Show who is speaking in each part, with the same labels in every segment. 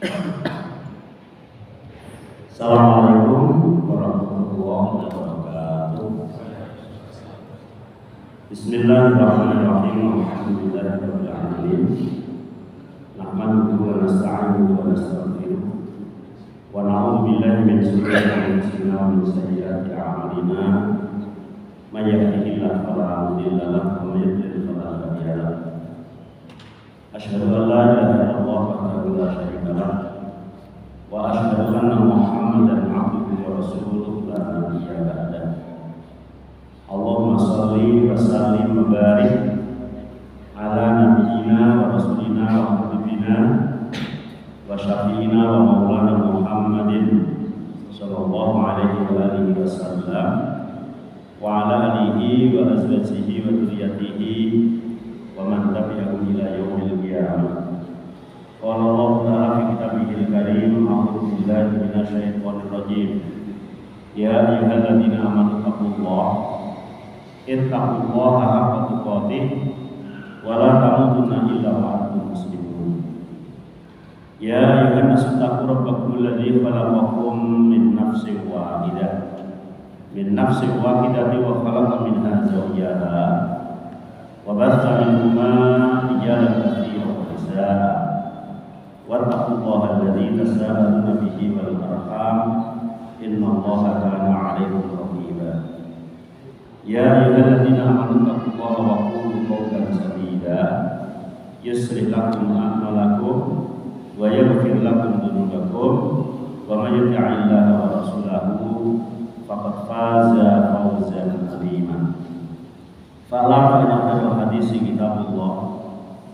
Speaker 1: Assalamualaikum warahmatullahi wabarakatuh. Bismillahirrahmanirrahim. Alhamdulillahirabbil alamin. Nahmaduhu wa nasta'inuhu wa nastaghfiruh. Wa na'udzu billahi min shururi anfusina wa min sayyiati a'malina. May yahdihillahu fala mudilla lahu wa may yudlil fala hadiya lahu. Asyhadu an la ilaha illallah wahdahu la syarika lahu wa asyhadu anna Muhammadan abduhu wa rasuluhu la nabiyya ba'dahu. Allahumma shalli wa sallim wa barik ala nabiyyina wa rasulina wa habibina wa syafi'ina wa maulana Muhammadin sallallahu alaihi wa alihi wasallam wa ala alihi wa azwajihi wa dzurriyyatihi wa man tabi'ahum ila yaumil qiyamah. Qala Allah ta'ala fi kitabihil karim, a'udzu billahi minasyaitonir rajim. Ya ayyuhalladzina amanu taqullaha ittaqullaha haqqa tuqatih wa la tamutunna illa wa antum muslimun. Ya ayyuhan nasu taqu rabbakum alladzi khalaqakum min nafsin wahidah wa khalaqa minha zawjaha wa batha minhuma rijalan katsiran wa nisaa. Wattaqullaha alladzi tasaaluna bihi wal arham innallaha kana 'alaikum raqiba. Ya ayyuhalladzina amanu taqullaha wa qulu qawlan sadida yuslih lakum a'malakum wa yaghfir lakum dhunubakum wa may yuti'illaha wa rasulahu faqad faza fawzan 'azima. Fa'lam anna khairal hadisi kitabullah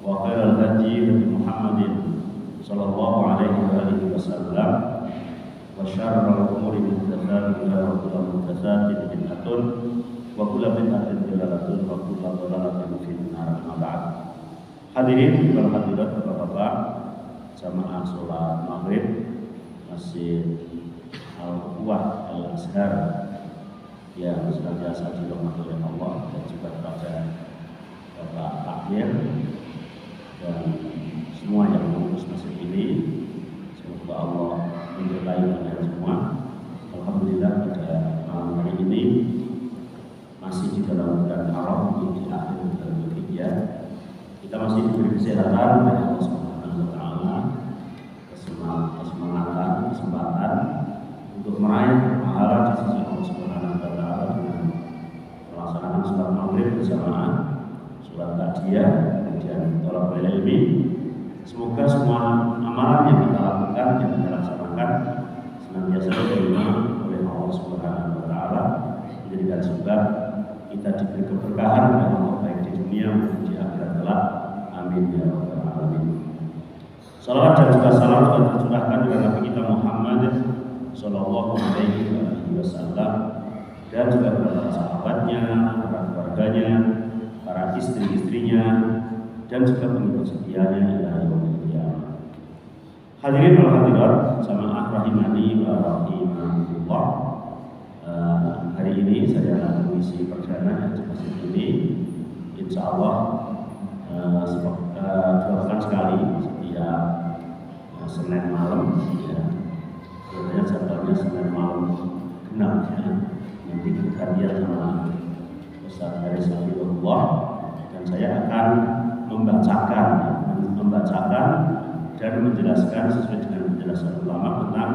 Speaker 1: wa khairal hadi hadi Muhammadin sallallahu alaihi wa alihi wasallam wa syarrul umuri muhdatsatuha wa kullu muhdatsatin bid'atun wa kullu bid'atin dhalalatun wa kullu dhalalatin fin nar. Amma ba'd. Hadirin wal hadirat, Bapak-bapak jamaah salat Maghrib Masjid Al-Quwah Al-Azhar yang senantiasa dirahmati oleh Allah, dan juga kepada Bapak Takmir dan semua yang mengurus masjid ini. Semoga Allah menyertai kalian semua. Alhamdulillah pada malam hari ini masih di dalam bulan Haram, di akhir bulan Dzulhijjah, kita masih diberi kesehatan oleh Allah Subhanahu wa taala, kesempatan untuk meraih pahala di sisi Allah Subhanahu wa taala dengan melaksanakan salat Maghrib berjamaah, salat Tahdiyah, kemudian thalabul ilmi. Semoga semua amalan yang kita lakukan, yang kita laksanakan senantiasa diterima oleh Allah Subhanahu wa taala, menjadikan sebab kita diberi keberkahan oleh Allah baik di dunia maupun di akhirat kelak. Amin ya rabbal alamin. Salawat dan juga salam juga tercurahkan kepada Nabi kita Muhammad sallallahu alaihi wasallam, dan juga kepada para sahabatnya, para keluarganya, para istri-istrinya, dan juga pengikut setianya ila yaumil qiyamah. Hadirin wal hadirat jamaah rahimani wa rahimakumullah. Hari ini saya akan mengisi perdana di masjid ini. Insyaallah dua pekan sekali setiap Senin malam, ya. Biasanya jadwalnya Senin malam genap, ya. Nanti bergantian sama Ustaz Haris Hafizullah, dan saya akan membacakan dan menjelaskan sesuai dengan penjelasan ulama tentang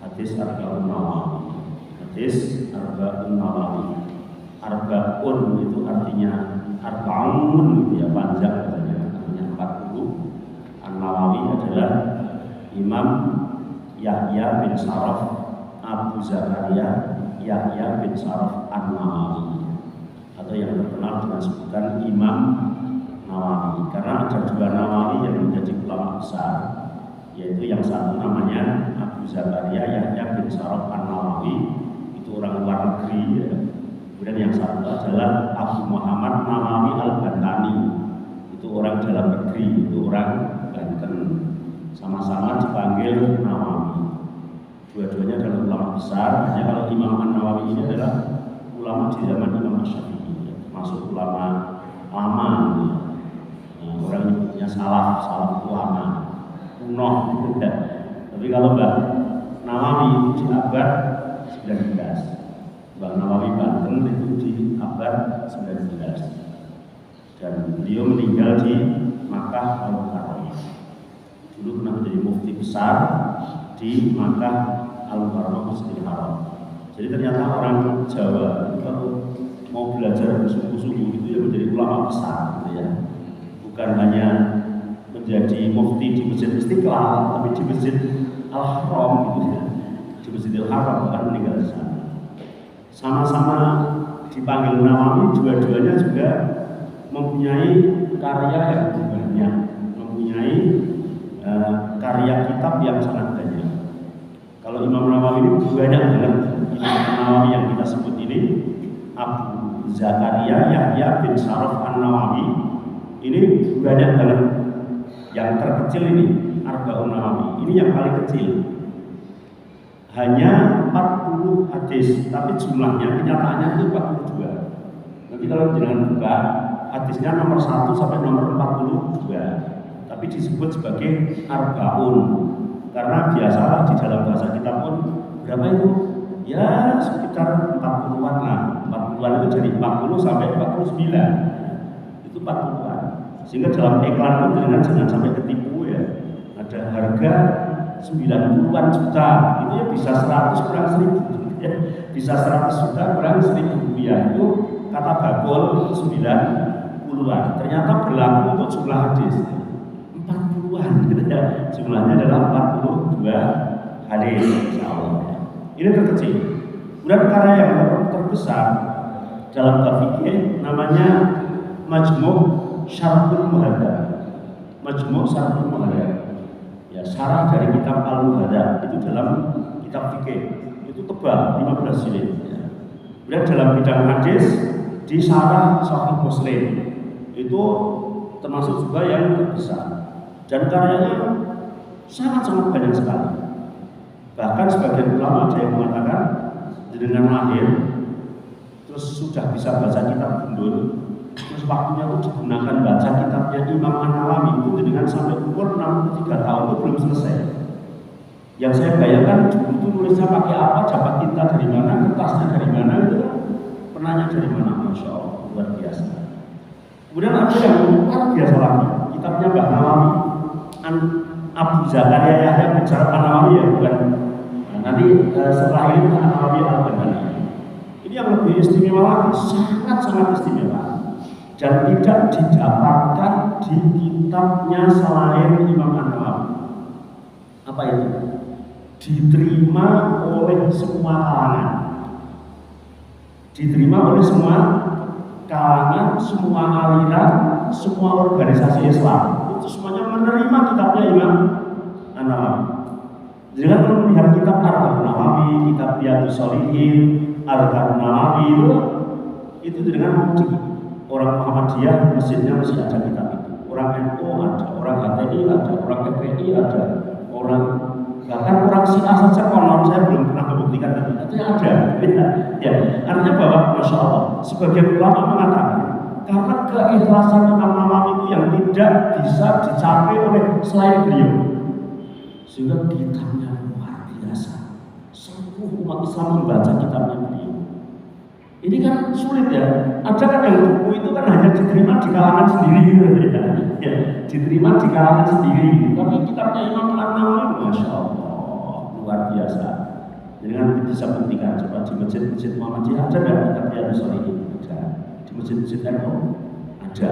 Speaker 1: hadis Arba'un Nawawi. Hadis Arba'un Nawawi. Arba'un itu artinya arba'un, ya, panjang katanya, artinya 40. An-Nawawi adalah Imam Yahya bin Sharaf Abu Zakaria Yahya bin Sharaf An-Nawawi, atau yang terkenal dengan sebutan Imam Nawawi, karena ada dua Nawawi yang menjadi ulama besar, yaitu yang satu namanya Abu Zakaria Yahya bin Sharaf An-Nawawi, itu orang luar negeri, ya. Kemudian yang satu adalah Abu Muhammad Nawawi Al-Bantani, itu orang dalam negeri, itu orang Banten. Sama-sama dipanggil Nawawi. Dua-duanya adalah ulama besar. Hanya kalau Imam An-Nawawi ini adalah ulama di zaman Imam Syafi'i, termasuk ulama lama, ya. Orang nyebutnya salaf ulama. kuno. Tapi kalau Mbak Nawawi di abad 19, Mbak Nawawi Banten itu di abad 19, dan beliau meninggal di Makkah Al-Mukarramah. Dulu pernah menjadi mufti besar di Makkah Al-Mukarramah, Masjidil Haram. Jadi ternyata orang Jawa kalau mau belajar bersungguh-sungguh itu ya menjadi ulama besar, gitu ya. Bukan hanya menjadi mufti di Masjid Istiqlal, tapi di Masjid Al-Haram, gitu ya. Di Masjidil Haram kan meninggal di sana. Sama-sama dipanggil Nawawi, dua-duanya juga mempunyai karya yang banyak, mempunyai karya kitab yang sangat banyak. Kalau Imam Nawawi ini banyak banget. Imam Nawawi yang kita sebut ini Abu Zakaria Yahya bin Sharaf An-Nawawi ini banyak banget. Yang terkecil ini Arba'un Nawawi, ini yang paling kecil, hanya 40 hadis, tapi jumlahnya kenyataannya itu 42. Nanti kalau jangan buka hadisnya nomor 1 sampai nomor 42, tapi disebut sebagai Arba'un karena biasalah di dalam bahasa kita pun berapa itu? Ya sekitar 40-an lah. 40-an itu dari 40 sampai 49, itu 40-an. Sehingga dalam iklan pun jangan sampai ketipu ya. Ada harga 90-an juta, itu ya bisa 100 kurang 1000 ya. Bisa 100 juta kurang 1000 rupiah, itu kata bakul 90-an. Ternyata berlaku untuk jumlah hadis 40-an gitu ya. Jumlahnya adalah 42 hadis, insyaallah. Ini terkecil. Kemudian karya yang terbesar dalam bab fikih namanya Majmu' Syarhul Muhadzab. Majmu' Syarhul Muhadzab. Ya, syarah dari kitab Al-Muhadzab itu dalam kitab fikih. Itu tebal 15 jilid. Ya. Kemudian dalam bidang hadis di syarah Sahih Muslim. Itu termasuk juga yang terbesar. Dan karyanya sangat-sangat banyak sekali. Bahkan sebagian ulama ada yang mengatakan dengan lahir terus sudah bisa baca kitab gundul, terus waktunya itu digunakan baca kitabnya Imam An-Nawawi itu dengan sampai umur 63 tahun itu belum selesai. Yang saya bayangkan dulu itu nulisnya pakai apa, dapat tinta dari mana, kertasnya dari mana, itu penanya dari mana, Masya Allah, luar biasa. Kemudian ada yang luar biasa lagi, kitabnya Mbah Nawawi, Abu Zakaria Yahya bin Sharaf An-Nawawi ya, bukan. Nah, nanti setelah ini An-Nawawi Al-Albani. Ini yang lebih istimewa lagi, sangat-sangat istimewa. Dan tidak didapatkan di kitabnya selain Imam An-Nawawi. Apa itu? Diterima oleh semua kalangan. Diterima oleh semua kalangan, semua aliran, semua organisasi Islam. Itu semuanya menerima kitabnya Imam An-Nawawi. Jadi kalau melihat kitab Arba'un Nawawi, kitab Riyadhus Shalihin, Arba'un Nawawi itu dengan mudi. Orang Muhammadiyah masjidnya masih ada kitab itu. Orang NU ada, orang HTI ada, orang FPI ada, orang bahkan orang Syiah saja konon saya belum pernah membuktikan tapi itu ada. Ya, artinya bahwa Masya Allah sebagian ulama mengatakan karena keikhlasan Imam Nawawi itu yang tidak bisa dicapai oleh selain beliau, sehingga kitabnya luar biasa. Seluruh umat Islam membaca kitabnya beliau. Ini kan sulit ya. Ada kan yang buku itu kan hanya diterima di kalangan sendiri ya, diterima di kalangan sendiri. Tapi kitabnya Imam An-Nawawi, Masya Allah, luar biasa. Jadi kan bisa buktikan coba di masjid-masjid Muhammadiyah ada nggak kitab Riyadhus Shalihin? Ada. Di masjid-masjid NU ada.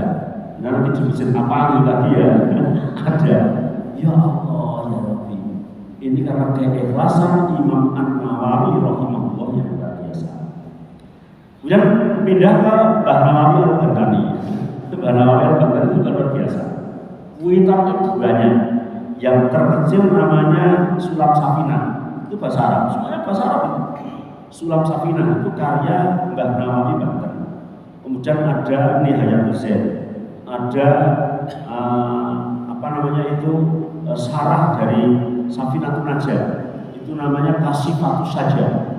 Speaker 1: Nah, nanti di masjid apa lagi ya? Ada. Ya Allah, ya Rabbi. Ini karena keikhlasan Imam An-Nawawi rahimahullah yang luar biasa. Kemudian pindah ke Mbah Nawawi Al-Albani. Mbah Nawawi Al-Albani itu luar biasa. Kitabnya banyak. Yang terkecil namanya Sulam Safinah. Itu bahasa Arab. Semuanya bahasa Arab itu. Sulam Safinah itu karya Mbah Nawawi Banten. Kemudian ada Nihayatul Zaid. Ada syarah dari Safinatun Najah. Itu namanya Kasifatus Sajah.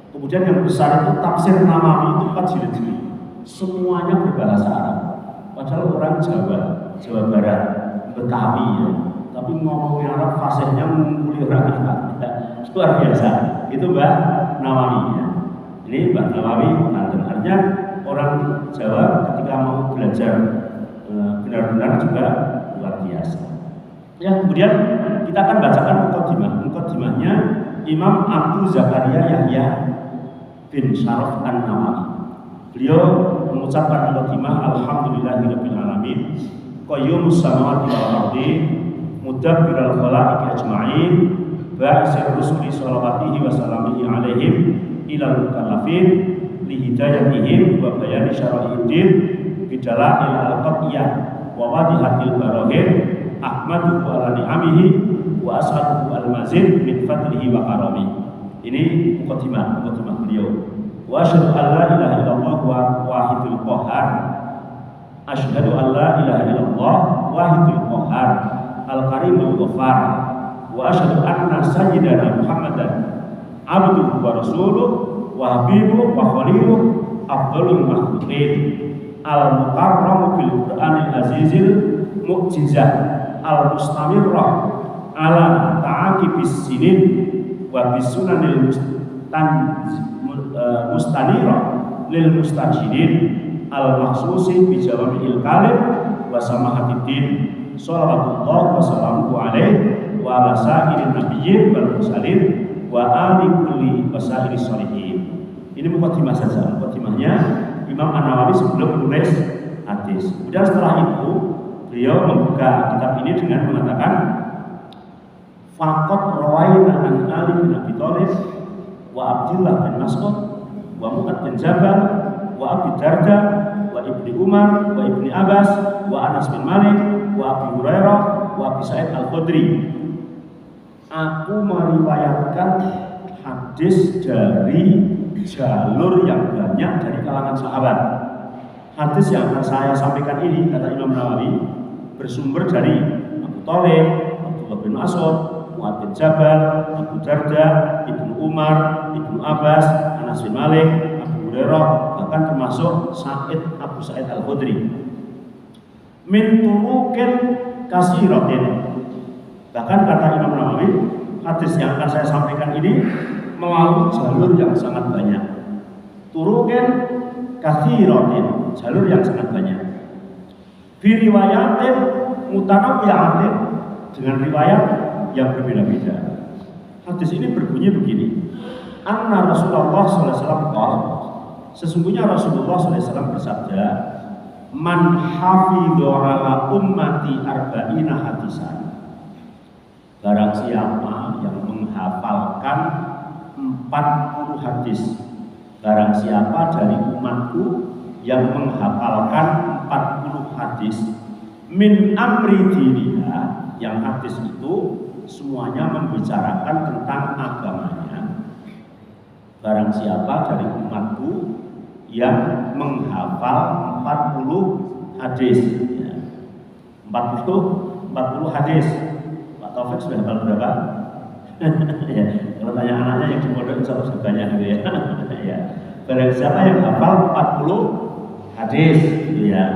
Speaker 1: Kemudian yang besar itu tafsir Nawawi itu 4 jilid. Semuanya berbahasa Arab. Padahal orang Jawa Barat, Betawi ya. tapi ngomongnya Arab fasihnya ngumpuli orang Arab. Luar biasa. Itu Mbak Nawawi ya. Ini Mbak Nawawi Banten. Artinya orang Jawa ketika mau belajar benar-benar juga luar biasa. Ya, kemudian kita akan bacakan mukadimah. Mukadimahnya Imam Abu Zakaria Yahya bin Syaraf An-Nawawi. Beliau mengucapkan mukadimah alhamdulillahirabbil alamin qayyumus samawati wal ardi mudabbiral khalaiqi ajma'in ba'isir rusuli shalawatihi wa salamihi alaihim ilal mukallafin lihidayatihim wa bayani syara'iddin bidala'il al-qat'iyah wa wadihatil barahin ahmaduhu ala ni'amihi wa as'aluhu al-mazid min fadlihi wa karami. Ini mukadimah beliau. Wa asyhadu an la ilaha illallah wa wahidul qahhar. Asyhadu an la ilaha illallah wahidul qahhar al-karimul ghaffar. Wa asyhadu anna sayyidana Muhammadan abduhu wa rasuluh wa habibuhu wa khaliluh afdhalul makhluqin al-mukarram bil Qur'anil azizil mu'jizah al-mustamirrah ala ta'aqibis sinin wa bisunanil mustanirah lil mustajidin al-makhsusi bi jawami'il kalim wa samahatid salawatullah wa salamuhu alaihi wa ala sa'irin nabiyyin wal mursalin wa ali kulli wasairi sholihin. Ini mukadimah saja. Mukadimahnya Imam An-Nawawi sebelum menulis hadis. Kemudian setelah itu beliau membuka kitab ini dengan mengatakan faqad rawaina an Ali bin Abi Thalib wa Abdullah bin Mas'ud wa Mu'adz bin Jabal wa Abi Darda wa Ibni Umar wa Ibni Abbas wa Anas bin Malik wa Abi Hurairah wa Abi Sa'id Al-Khudri. Aku meriwayatkan hadis dari jalur yang banyak dari kalangan sahabat. Hadis yang akan saya sampaikan ini, kata Imam Nawawi, bersumber dari Abu Thalib, Abdullah bin Mas'ud, Mu'adz bin Jabal, Abu Darda, Ibnu Umar, Ibnu Abbas, Anas bin Malik, Abu Hurairah, bahkan termasuk Abu Sa'id Al-Khudri. Min turuqin kasiratin. Bahkan kata Imam Nawawi, hadis yang akan saya sampaikan ini melalui jalur yang sangat banyak. Turuqin katsiratin, jalur yang sangat banyak. Bi riwayatin mutanawwi'atin, dengan riwayat yang berbeda-beda. Hadis ini berbunyi begini. Anna Rasulullah sallallahu alaihi wasallam, sesungguhnya Rasulullah sallallahu alaihi wasallam bersabda, man hafidha ala ummati arba'ina hadisan. Barang siapa yang menghafalkan 40 hadis, barang siapa dari umatku yang menghafalkan 40 hadis, min amri diniha, yang hadis itu semuanya membicarakan tentang agamanya. Barang siapa dari umatku yang menghafal 40 hadis, ya. 40 hadis. Pak Taufik sudah hafal berapa? Ya, kalau tanya anaknya yang di pondok insya Allah sudah banyak gitu ya. Ya. Barang siapa yang hafal 40 hadis gitu ya.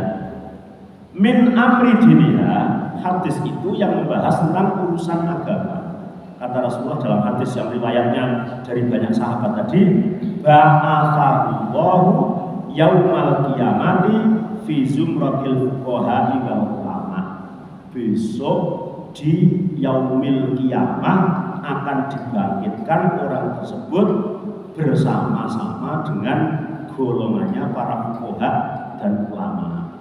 Speaker 1: Min amri diniha, hadis itu yang membahas tentang urusan agama. Kata Rasulullah dalam hadis yang riwayatnya dari banyak sahabat tadi, ba'atsallahu yaumal qiyamati fi zumratil fuqaha'i wal ulama. Besok di yaumil qiyamah akan dibangkitkan orang tersebut bersama-sama dengan golongannya para fuqaha dan ulama.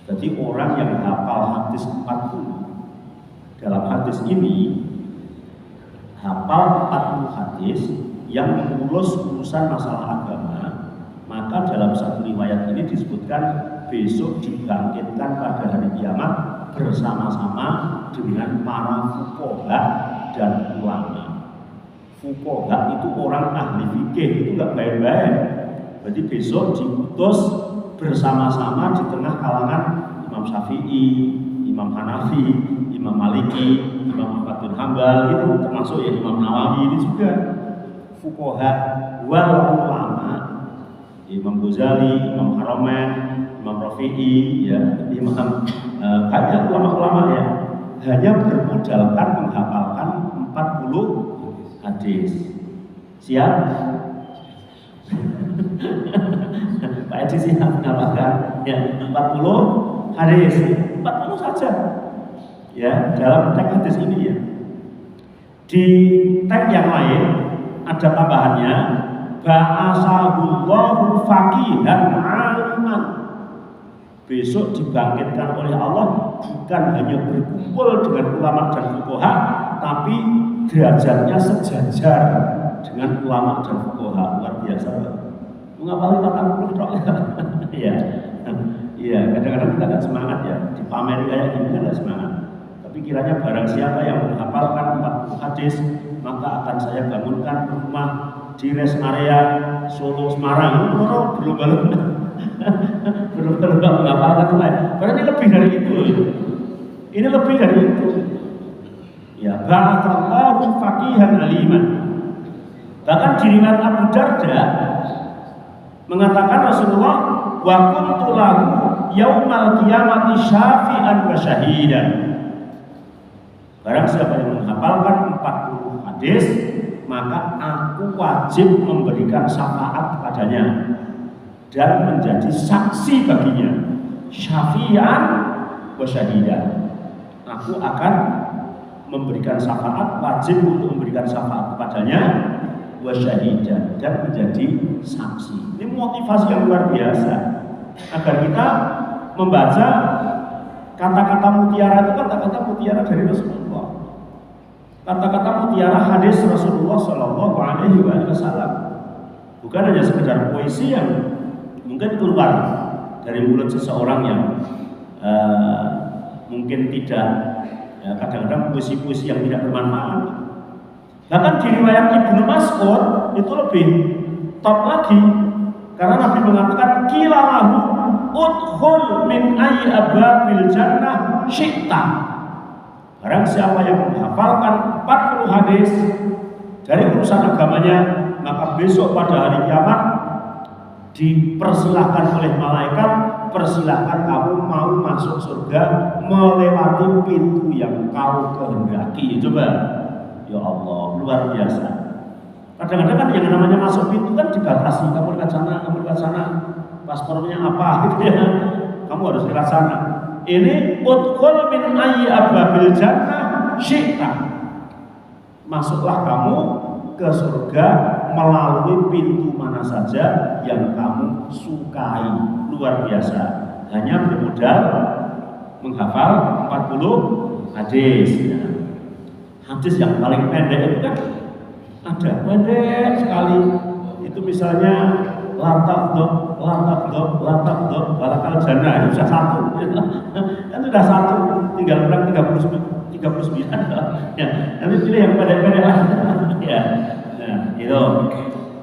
Speaker 1: Jadi orang yang hafal hadis 40, dalam hadis ini hafal 40 hadis yang mengurus urusan masalah agama, maka dalam satu riwayat ini disebutkan besok dibangkitkan pada hari kiamat bersama-sama dengan para fuqaha dan ulama. Fuqaha itu orang ahli fikih, itu enggak baik-baik. Berarti besok diutus bersama-sama di tengah kalangan Imam Syafi'i, Imam Hanafi, Imam Maliki, Imam Ahmad bin Hanbal, itu termasuk ya Imam Nawawi ini juga fuqaha wal ulama. Imam Ghazali, Imam Haramain, Imam Rafi'i, ya, Imam banyak ulama-ulama ya. hanya bermodalkan menghafalkan 40 hadis. Siap? Pak Edi siap menghafalkan ya 40 hadis. 40 saja. Ya, dalam teks hadis ini ya. Di teks yang lain ada tambahannya, ba'asahullahu faqihan aliman. Besok dibangkitkan oleh Allah bukan hanya berkumpul dengan ulama dan fuqaha, tapi derajatnya sejajar dengan ulama dan fuqaha. Luar biasa, Pak. Mengapali 40 tok ya. Iya, kadang-kadang kita nggak semangat ya, dipameri kayak gini nggak semangat. Tapi kiranya barang siapa yang menghafalkan 40 hadis, maka akan saya bangunkan rumah di rest area Solo Semarang. Belum menghafalkan lain. Karena ini lebih dari itu loh. Ini lebih dari itu. Ya, barakallahu faqihan aliman. Bahkan di riwayat Abu Darda mengatakan Rasulullah, wa kuntu lahu yaumal qiyamati syafi'an wa syahidan. Barang siapa yang menghafalkan 40 hadis, maka aku wajib memberikan syafaat kepadanya dan menjadi saksi baginya. Syafi'an wa syahidan. Aku akan memberikan syafaat, wajib untuk memberikan syafaat kepadanya, wa syahidan, dan menjadi saksi. Ini motivasi yang luar biasa agar kita membaca kata-kata mutiara itu kata-kata mutiara dari Rasulullah. Kata-kata mutiara hadis Rasulullah Shallallahu Alaihi Wasallam. Bukan hanya sekedar puisi yang mungkin keluar dari mulut seseorang yang mungkin tidak, ya, kadang-kadang puisi-puisi yang tidak bermanfaat. Bahkan di riwayat Ibnu Mas'ud itu lebih top lagi, karena Nabi mengatakan kilalahu udkhul min ayyi ababil jannah syi'ta. Barang siapa yang menghafalkan 40 hadis dari urusan agamanya, maka besok pada hari kiamat dipersilahkan oleh malaikat, persilahkan kamu mau masuk surga melewati pintu yang kau kehendaki. Coba, ya Allah, luar biasa. Kadang-kadang kan yang namanya masuk pintu kan dibatasi, kamu dekat sana, paspornya apa gitu ya, kamu harus dekat sana. Ini udkhul min ayyi ababil jannah syi'ta. Masuklah kamu ke surga melalui pintu mana saja yang kamu sukai. Luar biasa. Hanya bermodal menghafal 40 hadis. Hadis yang paling pendek itu kan ada pendek sekali. Itu misalnya lantak dok, balakal jannah, itu sudah satu. Kan sudah satu, tinggal kurang 39. Ya, nanti pilih yang pendek-pendek lah. Ya, nah, itu.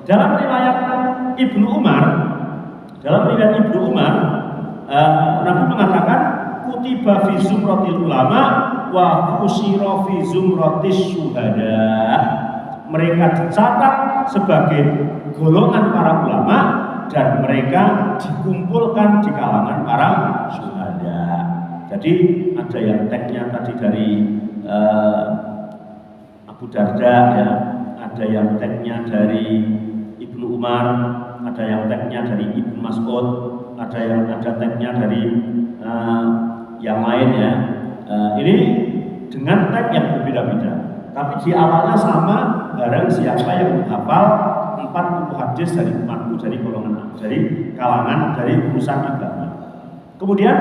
Speaker 1: Dalam riwayat Ibnu Umar, Nabi mengatakan kutiba fi zumratil ulama wa usira fi zumratis syuhada. Mereka dicatat sebagai golongan para ulama dan mereka dikumpulkan di kalangan para syuhada. Jadi ada yang teksnya tadi dari Abu Darda ya, ada yang teksnya dari Ibnu Umar, ada yang teksnya dari Ibnu Mas'ud, ada teksnya dari yang lain ya. Ini dengan teks yang berbeda-beda, tapi di awalnya sama. Barang siapa yang menghafal 40 hadis dari umatku, dari golongan, dari kalangan, dari urusan agama. Kemudian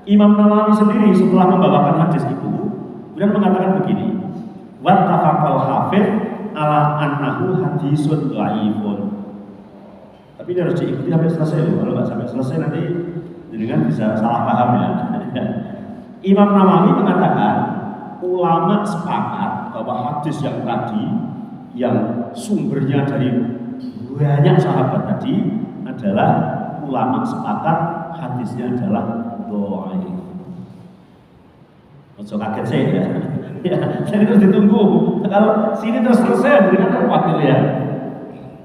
Speaker 1: Imam Nawawi sendiri setelah membawakan hadis itu kemudian mengatakan begini, wattafaqal hafidz ala annahu hadisun dhaifun. Tapi ini harus diikuti sampai selesai loh. Kalau nggak sampai selesai nanti jenengan bisa salah paham ya. Imam Nawawi mengatakan ulama sepakat bahwa hadis yang tadi yang sumbernya dari banyak sahabat tadi adalah ulama sepakat hadisnya adalah dhaif. Ojo kaget saya ya. Ya, saya terus ditunggu. Kalau sini terus selesai dengan wakil ya.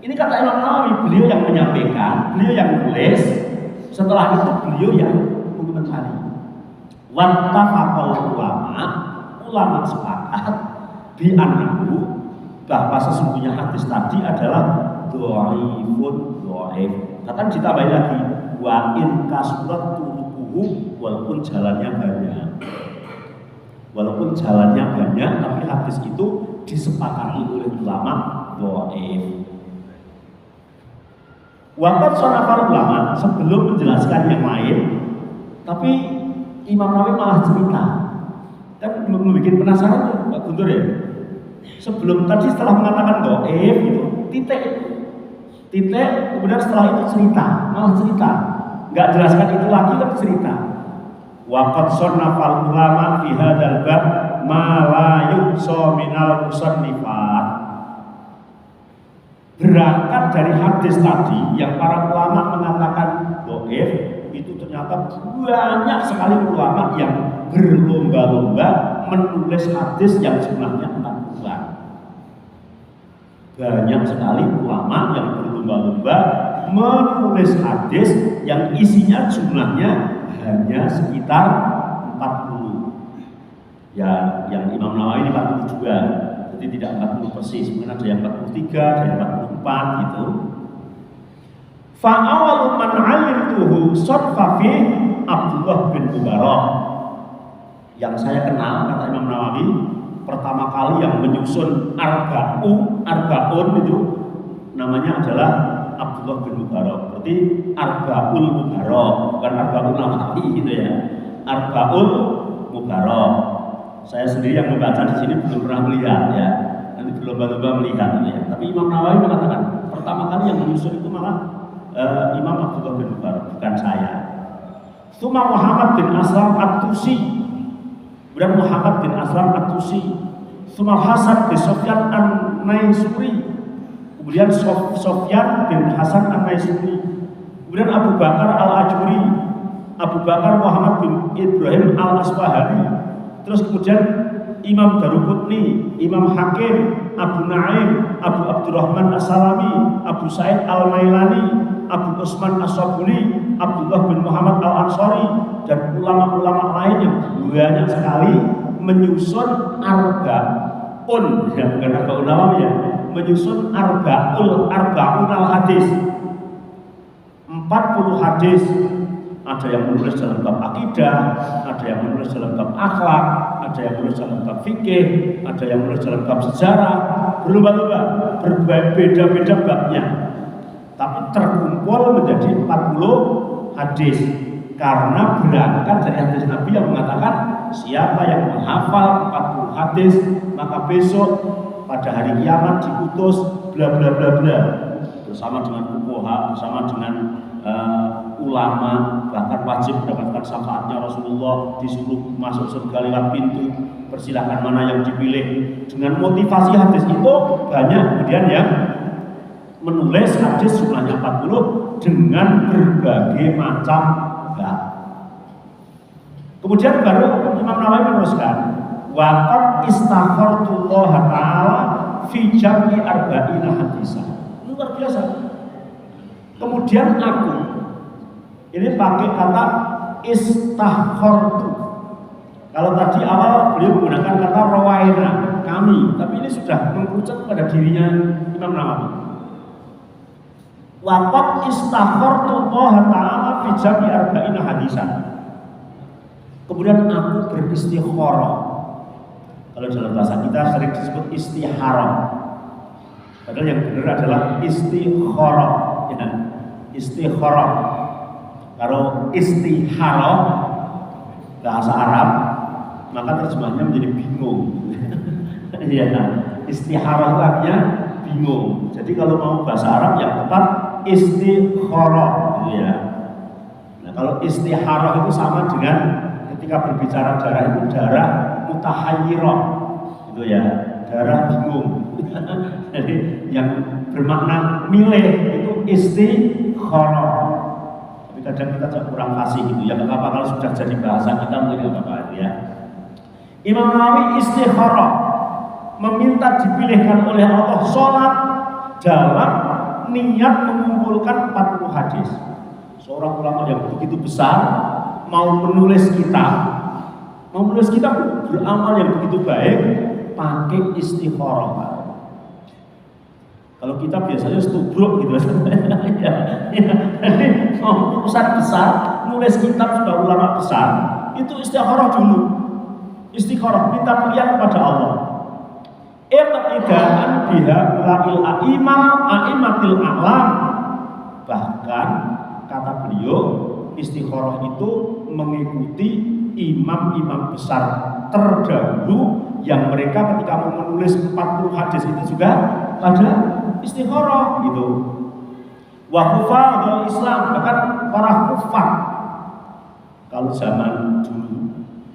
Speaker 1: Ini kata Imam Nawawi, beliau yang menyampaikan, beliau yang menulis. Setelah itu beliau yang mengomentari. Wattafaqal ulama sepakat bi annahu bahwa sesungguhnya hadis tadi adalah dhaifun dhaif. Kata ditambahin lagi wa in kasurat turuquhu walaupun jalannya banyak. Walaupun jalannya banyak tapi hadis itu disepakati oleh ulama dhaif. Waqat sanafar ulama sebelum menjelaskan yang lain, tapi Imam Nawawi malah cerita. Kan membuat penasaran ya, Pak Guntur ya. Sebelum tadi setelah mengatakan dhaif itu titik, kemudian setelah itu cerita, malah cerita. Nggak jelaskan itu lagi tapi cerita. Waqat sanafar ulama fi hadzal bab ma la yuhsa minal musannifat. Berangkat dari hadis tadi yang para ulama mengatakan dhaif, itu ternyata banyak sekali ulama yang berlomba-lomba menulis hadis yang jumlahnya 40-an. Banyak sekali ulama yang berlomba-lomba menulis hadis yang isinya jumlahnya hanya sekitar 40. Ya, yang Imam Nawawi ini 40 juga. Jadi tidak 40 persis, mungkin ada yang 43, ada yang 44 gitu. Fa'awalu man 'alimtuhu sadfa fi Abdullah bin Mubarak. Yang saya kenal, kata Imam Nawawi, pertama kali yang menyusun Arba'un itu namanya adalah Abdullah bin Mubarak. Berarti Arba'ul Mubarak, bukan Arba'un Nawawi gitu ya. Arba'ul Mubarak. Saya sendiri yang membaca di sini belum pernah melihat ya. Nanti berlomba-lomba melihat ya. Tapi Imam Nawawi mengatakan pertama kali yang menyusun itu malah Imam Abdullah bin Mubarak, bukan saya. Tsumma Muhammad bin Aslam At-Tusi, kemudian Muhammad bin Aslam At-Tusi, tsumma Hasan bin Sofyan An-Naisuri, kemudian Sofyan bin Hasan An-Naisuri, kemudian Abu Bakar Al-Ajuri, Abu Bakar Muhammad bin Ibrahim Al-Asfahani, terus kemudian Imam Daruqutni, Imam Hakim, Abu Naim, Abu Abdurrahman As-Salami, Abu Sa'id Al-Mailani, Abu Usman As-Sabuni, Abdullah bin Muhammad Al-Ansari, dan ulama-ulama lain yang banyak sekali menyusun arba'un, ya bukan arba'un Nawawi ya, menyusun arba'un al-hadis, 40 hadis. Ada yang menulis dalam bab akidah, ada yang menulis dalam bab akhlak, ada yang menulis dalam bab fikih, ada yang menulis dalam bab sejarah, berlomba-lomba, berbeda-beda babnya. Tapi terkumpul menjadi 40 hadis karena berangkat dari hadis Nabi yang mengatakan siapa yang menghafal 40 hadis maka besok pada hari kiamat diutus bla bla bla bla bersama dengan fuqaha, bersama dengan ulama, bahkan wajib mendapatkan syafaatnya Rasulullah, disuruh masuk surga lewat pintu, persilahkan mana yang dipilih. Dengan motivasi hadis itu banyak kemudian yang menulis hadis jumlahnya 40 dengan berbagai macam bab. Kemudian baru Imam Nawawi meneruskan waqad istakhartullah ta'ala fi jam'i arba'ina hadisah. Luar biasa. Kemudian aku ini pakai kata istakhartu. Kalau tadi awal beliau menggunakan kata rawaina, kami, tapi ini sudah mengerucut pada dirinya Imam Nawawi. Waqad istakhartu Allah Ta'ala fi jam'i arba'ina hadisan. Kemudian aku beristikharah. Kalau dalam bahasa kita sering disebut istikharah. Padahal yang benar adalah istikharah, ya. Istikharah. Kalau istikharah bahasa Arab, maka terjemahnya menjadi bingung. Iya, istikharah itu artinya bingung. Jadi kalau mau bahasa Arab yang tepat istikharah, gitu ya. Nah, kalau istikharah itu sama dengan ketika berbicara darah itu darah mutahayyirah, gitu ya, darah bingung. Jadi yang bermakna milih itu istikharah. Tapi kadang kita juga kurang fasih gitu ya, nggak apa-apa kalau sudah jadi bahasa kita mungkin nggak apa-apa ya. Imam Nawawi istikharah, meminta dipilihkan oleh Allah sholat dalam niat mengumpulkan 40 hadis. Seorang ulama yang begitu besar mau menulis kitab Mau menulis kitab beramal yang begitu baik, pakai istikharah. Kalau kita biasanya stubruk gitu, jadi mau urusan besar, nulis kitab sudah ulama besar, itu istikharah dulu, istikharah minta pilihan kepada Allah. Iqtidaan biha ulil a'immatil a'lam. Bahkan kata beliau, istikharah itu mengikuti imam-imam besar terdahulu yang mereka ketika mau menulis 40 hadis itu juga pada istikharah gitu. Wa hufadzul Islam, bahkan para hufaz kalau zaman dulu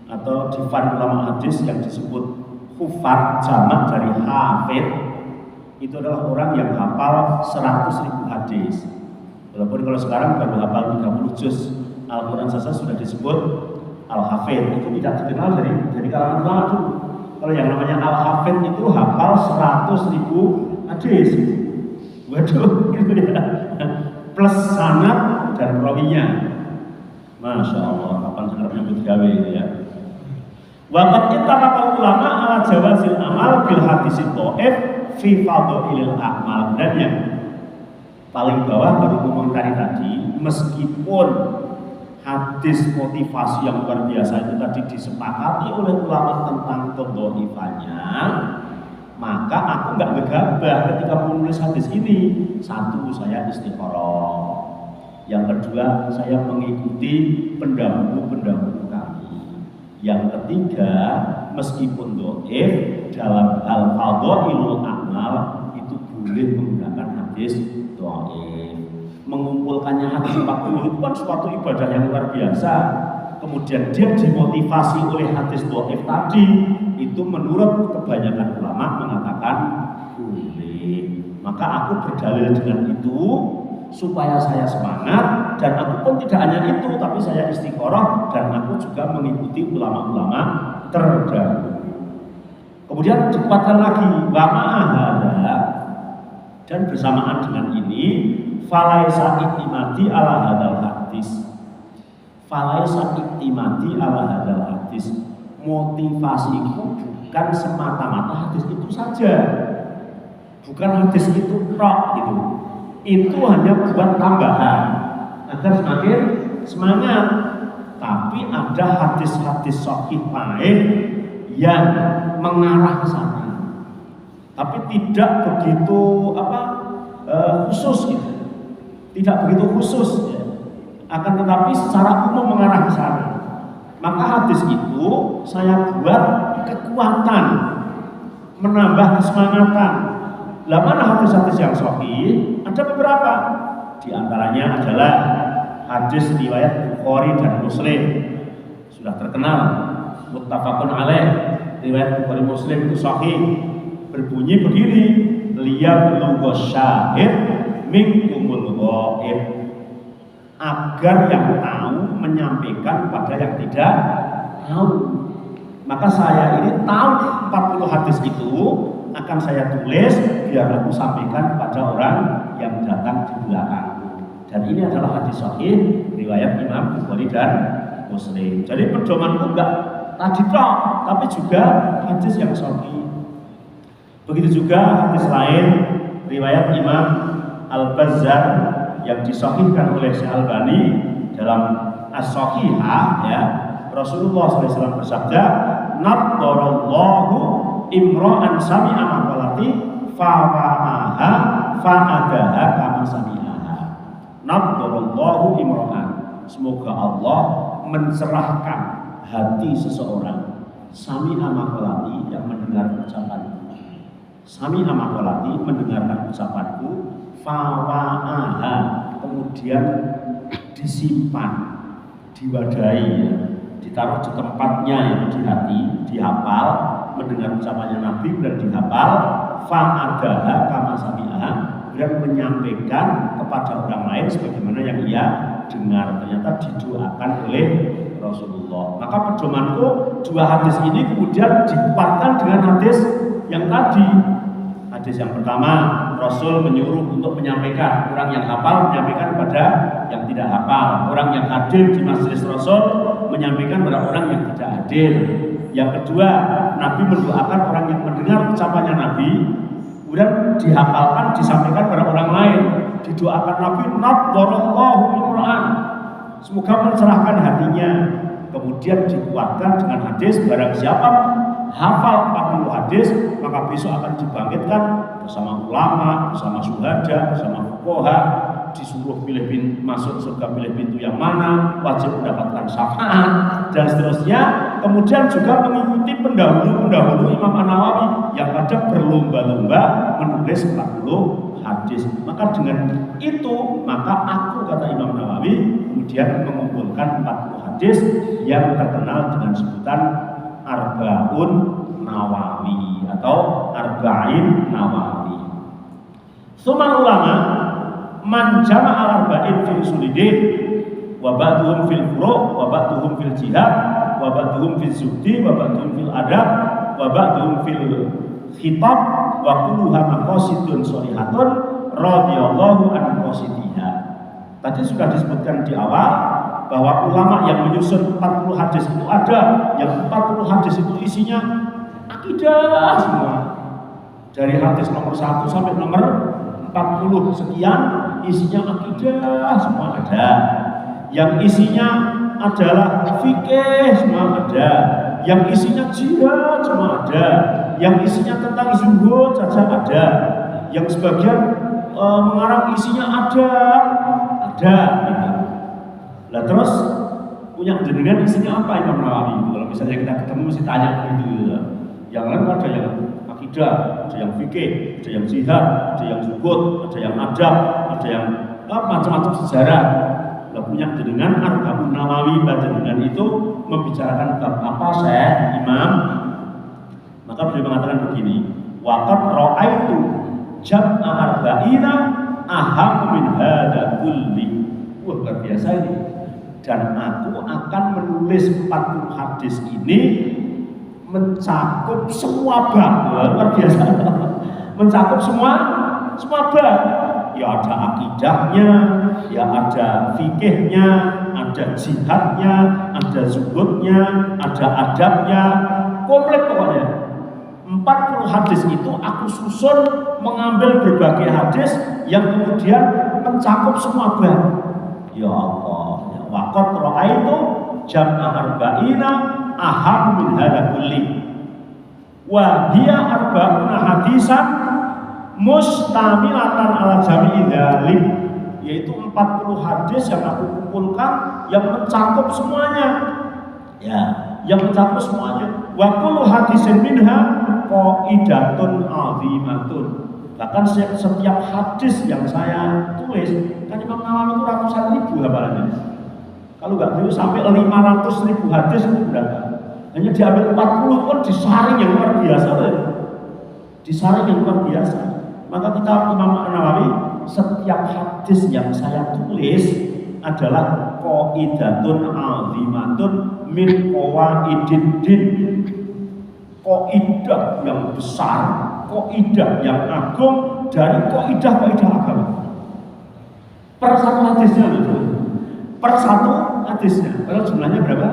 Speaker 1: atau di fan ulama hadis yang disebut hufaz, jamak dari hafidh, itu adalah orang yang hafal 100.000 hadis. Walaupun kalau sekarang baru hafal 30 juz Al-Quran saja sudah disebut Al-Hafidh, itu tidak dikenal dari kalangan ulama dulu. Kalau yang namanya Al-Hafidh itu hafal 100.000 hadis. Waduh, gitu ya. Plus sanad dan rawinya. Masya Allah, kapan sangat nyebut gawe itu ya. Waqat ittafaqa ulama ala jawazil amal bil hadis dhaif fi fadhailil a'mal. Dan yang paling bawah baru komentari tadi, meskipun hadis motivasi yang luar biasa itu tadi disepakati oleh ulama tentang kedhaifannya, maka aku nggak gegabah ketika menulis hadis ini. Satu, saya istikharah. Yang kedua, saya mengikuti pendahulu-pendahulu kami. Yang ketiga, meskipun dhaif dalam hal fadhailul a'mal itu boleh menggunakan hadis dhaif. Mengumpulkannya hadis 40 itu kan suatu ibadah yang luar biasa. Kemudian dia dimotivasi oleh hadis dhaif tadi, itu menurut kebanyakan ulama mengatakan boleh. Maka aku berdalil dengan itu supaya saya semangat, dan aku pun tidak hanya itu, tapi saya istikharah dan aku juga mengikuti ulama-ulama terdahulu. Kemudian dikuatkan lagi wa ma'ahada, dan bersamaan dengan ini falaisa iktimadi ala hadal hadis. Falaisa iktimadi ala hadal hadis. Motivasiku bukan semata-mata hadis itu saja. Bukan hadis itu tok gitu. Itu hanya buat tambahan agar semakin semangat. Tapi ada hadis-hadis sahih baik yang mengarah ke sana. Tapi tidak begitu khusus gitu. Tidak begitu khusus ya. Akan tetapi secara umum mengarah ke sana. Maka hadis itu saya buat kekuatan, menambah kesemangatan. Lah mana hadis-hadis yang sahih? Ada beberapa. Di antaranya adalah hadis riwayat Bukhari dan Muslim. Sudah terkenal, muttafaqun alaih. Riwayat Bukhari Muslim itu sahih. Berbunyi begini, liyablughus syahid minkumul ghaib. Agar yang tahu menyampaikan pada yang tidak tahu. Maka saya ini tahu 40 hadis itu akan saya tulis biar aku sampaikan pada orang yang datang di belakangku. Dan ini adalah hadis sahih riwayat Imam Bukhari dan Muslim. Jadi pedomanku enggak tadi tok, tapi juga hadis yang sahih. Begitu juga hadis lain riwayat Imam Al-Bazzar yang disahihkan oleh Syekh Albani dalam As-Sahihah ya. Rasulullah SAW bersabda, "Naddarallahu imra'an sami'a maqalati fa'wa'aha fa'adaha kama sami'aha." Naddarallahu imra'an. Semoga Allah mencerahkan hati seseorang sami'a maqalati, yang mendengar ucapanku. Sami'a maqalati, mendengarkan ucapanku, fa'wa'aha, kemudian disimpan, diwadahi ya. Ditaruh di tempatnya, yaitu di hati, dihafal, mendengar ucapannya Nabi dan dihafal, fa'adaha kama sami'aha, kemudian menyampaikan kepada orang lain sebagaimana yang ia dengar. Ternyata didoakan oleh Rasulullah. Maka pedomanku dua hadis ini kemudian dikuatkan dengan hadis yang tadi, Hadis yang pertama, Rasul menyuruh untuk menyampaikan, orang yang hafal menyampaikan kepada yang tidak hafal, orang yang hadir di majelis Rasul menyampaikan kepada orang yang tidak hadir. Yang kedua, Nabi mendoakan orang yang mendengar ucapannya Nabi, kemudian dihafalkan, disampaikan kepada orang lain. Didoakan Nabi, nadharallahu imra'an, semoga mencerahkan hatinya. Kemudian dikuatkan dengan hadis, barang siapa hafal 40 hadis, maka besok akan dibangkitkan bersama ulama, bersama syuhada, bersama fuqaha, disuruh pilih masuk surga, pilih pintu yang mana, wajib mendapatkan syafaat dan seterusnya. Kemudian juga mengikuti pendahulu Imam An-Nawawi yang kadang berlomba-lomba menulis 40 hadis. Maka dengan itu, maka aku, kata Imam Nawawi, kemudian mengumpulkan 40 hadis yang terkenal dengan sebutan Arba'un Nawawi atau Arba'in Nawawi. Sumal ulama man jama'al arba'in fil usulidin wa ba'duhum fil furu' wa ba'duhum fil jihad wa ba'duhum fil zuhdi wa ba'duhum fil adab wa ba'duhum fil khitab wa kulluha maqasidun sholihatun radhiyallahu an qasidiha. Tadi sudah disebutkan di awal bahwa ulama yang menyusun 40 hadis itu ada, yang 40 hadis itu isinya akidah semua. Dari hadis nomor 1 sampai nomor 40 sekian isinya akidah semua ada. Yang isinya adalah fikih semua ada. Yang isinya jihad semua ada. Yang isinya tentang zuhud saja ada. Yang sebagian mengarang isinya ada. Lah terus punya jenengan isinya apa Imam Nawawi? Kalau misalnya kita ketemu mesti tanya gitu. Yang lain ada yang akidah, ada yang fikih, ada yang jihad, ada yang zuhud, ada yang adab, ada yang macam-macam sejarah. Lah punya jenengan Arba'un Nawawi, jenengan itu membicarakan bab apa Syekh Imam? Maka beliau mengatakan begini, waqad ra'aitu jam'a arba'ina aham min hadza kulli. Wah, luar biasa ini. Dan aku akan menulis 40 hadis ini mencakup semua bab. Luar biasa. Mencakup semua bab. Ya ada akidahnya, ya ada fikihnya, ada jihadnya, ada zuhudnya, ada adabnya, komplit pokoknya. 40 hadis itu aku susun mengambil berbagai hadis yang kemudian mencakup semua bab. Ya Allah, ya waqad ra'aitu jam'a arba'ina aham min hadza kulli. Wa hiya arba'una hadisan mustamilatan ala jami'i dzalik, yaitu 40 hadis yang aku kumpulkan yang mencakup semuanya. Ya, yang mencakup semuanya. Wa kullu hadisin minha qaidatun 'azimatun. Bahkan setiap hadis yang saya tulis, kan Imam Nawawi itu ratusan ribu hafalannya. Kalau nggak tahu sampai 500.000 hadis itu berapa? Hanya diambil 40 pun disaring yang luar biasa. Disaring yang luar biasa. Maka kita Imam Nawawi, setiap hadis yang saya tulis adalah qaidatun 'azimatun min qawaidid din. Kaidah yang besar, kaidah yang agung dari kaidah-kaidah agama. Per satu hadisnya itu. Per satu hadisnya. Kalau jumlahnya berapa?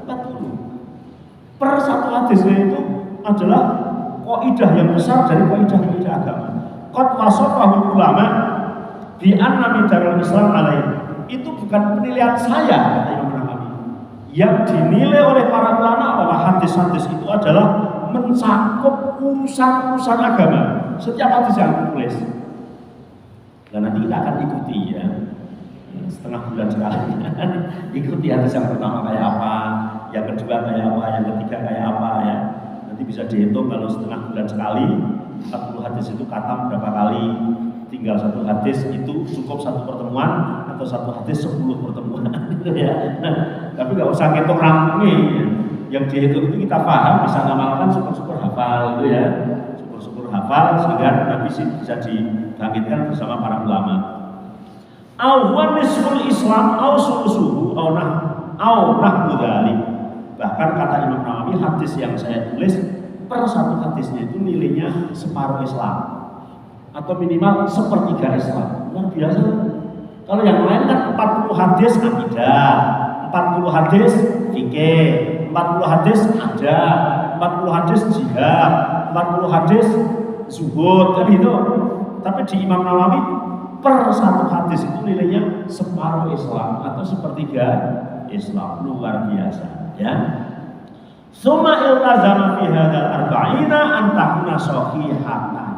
Speaker 1: 40. Per satu hadisnya itu adalah kaidah yang besar dari kaidah-kaidah agama. Qad wasafahu ulama bi anna min darul Islam alaihi. Itu bukan penilaian saya, kata Imam Nawawi. Yang dinilai oleh para ulama bahwa hadis-hadis itu adalah mencakup urusan-urusan agama. Setiap hadis yang ditulis. Dan nanti kita akan ikuti ya, setengah bulan sekali. Ikuti hadis yang pertama kayak apa, yang kedua kayak apa, yang ketiga kayak apa ya. Nanti bisa dihitung kalau setengah bulan sekali 40 hadis itu khatam berapa kali. Tinggal satu hadis itu cukup satu pertemuan atau satu hadis 10 pertemuan ya. Tapi nggak usah ngitung rampungnya. Yang dihitung itu kita paham, bisa ngamalkan, syukur-syukur hafal gitu ya. Syukur-syukur hafal sehingga Nabi bisa dibangkitkan bersama para ulama. Awan nisful Islam au sulusuhu au nahwu dzalik. Bahkan kata Imam Nawawi, hadis yang saya tulis per satu hadisnya itu nilainya separuh Islam. atau minimal sepertiga Islam. Luar biasa. Kalau yang lain kan 40 hadis akidah, 40 hadis fikih, 40 hadis ada, 40 hadis jihad, 40 hadis zuhud kan itu. Tapi di Imam Nawawi per satu hadis itu nilainya separuh Islam atau sepertiga Islam. Luar biasa ya. Summa iltazama fi hadzal arba'ina an takuna sahihatan.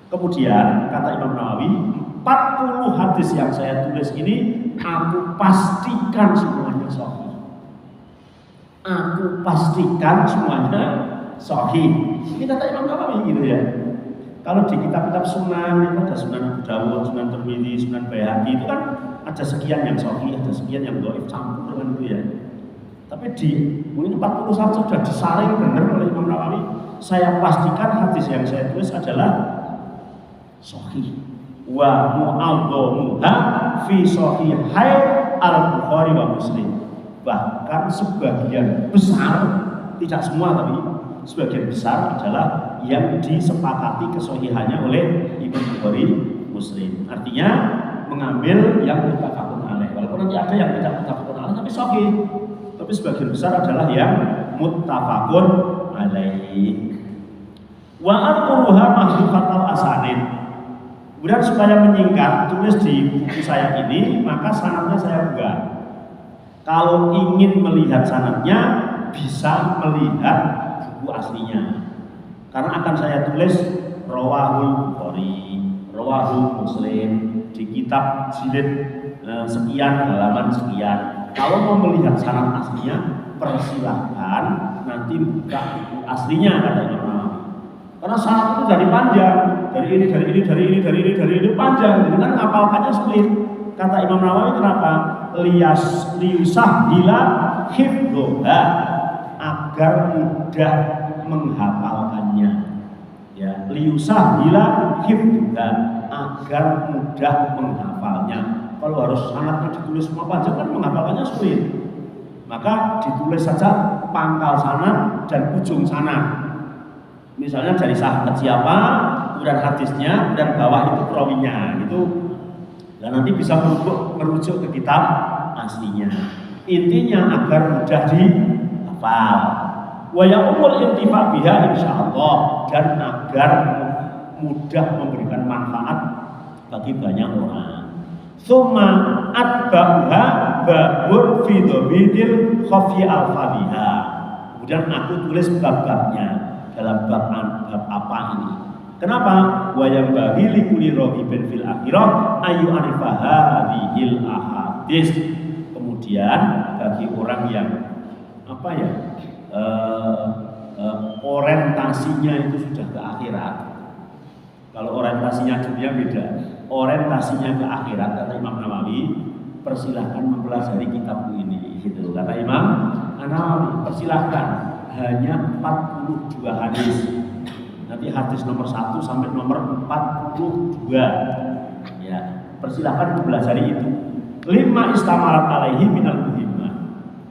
Speaker 1: Kemudian kata Imam Nawawi, 40 hadis yang saya tulis ini aku pastikan semuanya sahih. Aku pastikan semuanya sahih. Ini kata Imam Nawawi gitu ya. Kalau di kitab-kitab sunan itu ada Sunan Abu Dawud, Sunan Tirmidzi, Sunan Baihaqi itu kan ada sekian yang sahih, ada sekian yang dhaif campur dengan itu ya. Tapi di mungkin 40 saja sudah disaring benar oleh Imam Nawawi. Saya pastikan hadis yang saya tulis adalah sahih. Wa mu'adhamuha fi sahihai al-Bukhari wa Muslim. Bahkan sebagian besar, tidak semua tapi sebagian besar adalah yang disepakati kesahihannya oleh Imam Bukhari Muslim. Artinya mengambil yang muttafaqun alaih. Walaupun nanti ada yang tidak muttafaqun alaih tapi sahih. Tapi sebagian besar adalah yang muttafaqun alaih. Wa aquluha mahdufatal asanid. Kemudian supaya menyingkat, tulis di buku saya ini, maka sanadnya saya buka. Kalau ingin melihat sanadnya, bisa melihat buku aslinya. Karena akan saya tulis Rawahul Bukhari, Rawahul Muslim di kitab jilid sekian, halaman sekian. Kalau mau melihat sanad aslinya, persilahkan nanti buka buku aslinya kata Imam Nawawi. Karena sanad itu dari panjang, dari ini panjang, jadi kan ngapalkannya sulit. Kata Imam Nawawi kenapa? Liusah hila hifdhoha, agar mudah menghafalkannya. Ya, liusah hila hifdhoha, agar mudah menghafalnya. Kalau harus sanadnya ditulis semua panjang kan menghafalkannya sulit. Maka ditulis saja pangkal sanad dan ujung sanad. Misalnya dari sahabat siapa, kemudian hadisnya, dan bawah itu perawinya, itu dan nanti bisa merujuk ke kitab aslinya. Intinya agar mudah dihafal. Wa ya'umul intifa' biha insyaallah, dan agar mudah memberikan manfaat bagi banyak orang. Tsumma atba'uha babur fi dhabitil khafi al-fadhiha. Kemudian aku tulis bab-babnya dalam bab apa ini. Kenapa? Wa yambaghi li kulli raghibin fil akhirah ayu arifa hadhil ahadits. Kemudian bagi orang yang orientasinya itu sudah ke akhirat. Kalau orientasinya dunia beda. Orientasinya ke akhirat kata Imam Nawawi, persilahkan mempelajari kitabku ini gitu. Kata Imam Nawawi, persilahkan, hanya 42 hadis. Nanti hadis nomor 1 sampai nomor 42. Ya, persilahkan mempelajari itu. 5 istamarat alaihi minal muhimmah.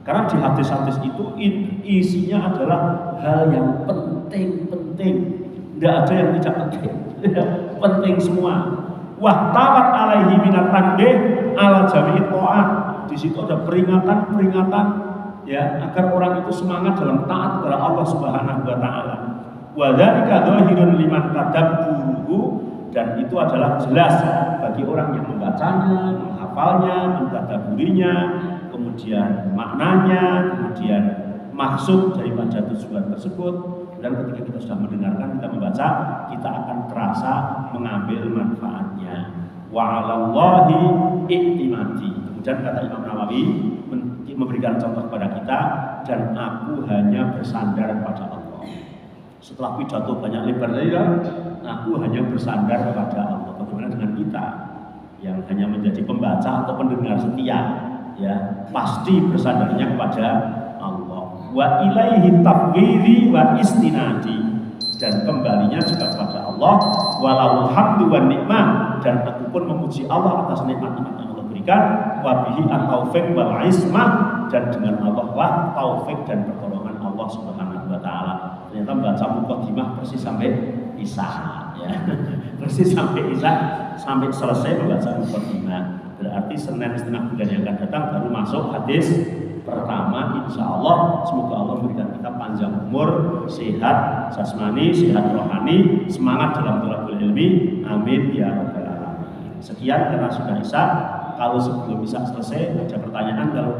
Speaker 1: Karena di hadis-hadis itu isinya adalah hal yang penting-penting. Tidak ada yang tidak penting. Penting semua. Wah tawat alaihi minat tanbih ala jami'i ta'at. Di situ ada peringatan-peringatan ya agar orang itu semangat dalam taat kepada Allah Subhanahu wa taala. Wa dzalika dzahirun liman tadabburuhu, dan itu adalah jelas bagi orang yang membacanya, menghafalnya, mentadabburinya, kemudian maknanya, kemudian maksud daripada tujuan tersebut. Dan ketika kita sudah mendengarkan, kita membaca, kita akan terasa mengambil manfaatnya. Wa 'alallahi i'timadi. Kemudian kata Imam Nawawi memberikan contoh kepada kita, dan aku hanya bersandar kepada Allah. Setelah pidato banyak lebar-lebar, aku hanya bersandar kepada Allah. Bagaimana dengan kita yang hanya menjadi pembaca atau pendengar setia? Ya, pasti bersandarnya kepada Allah. Wa ilaihi tafwidhi wa istinadi, dan kembalinya juga kepada Allah. Walau hamdu wa ni'mah, dan aku pun memuji Allah atas nikmat-nikmat yang Allah berikan. Wa bihi at-taufiq wal ismah, dan dengan Allah lah taufik dan pertolongan Allah Subhanahu wa taala. Ternyata baca mukadimah persis sampai isya ya. Persis sampai isya, sampai selesai membaca mukadimah. Berarti Senin setengah bulan yang akan datang baru masuk hadis pertama. Insya Allah, semoga Allah memberikan kita panjang umur, sehat jasmani, sehat rohani, semangat dalam thalabul ilmi. Amin ya rabbal alamin. Sekian karena sudah isya. Kalau sebelum isya selesai ada pertanyaan, kalau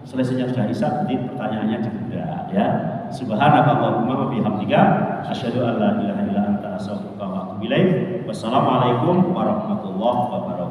Speaker 1: selesainya sudah isya berarti pertanyaannya ditunda ya. Subhanakallahumma wa bihamdika asyhadu an la ilaha illa anta astaghfiruka wa atubu ilaik. Wassalamualaikum warahmatullahi wabarakatuh.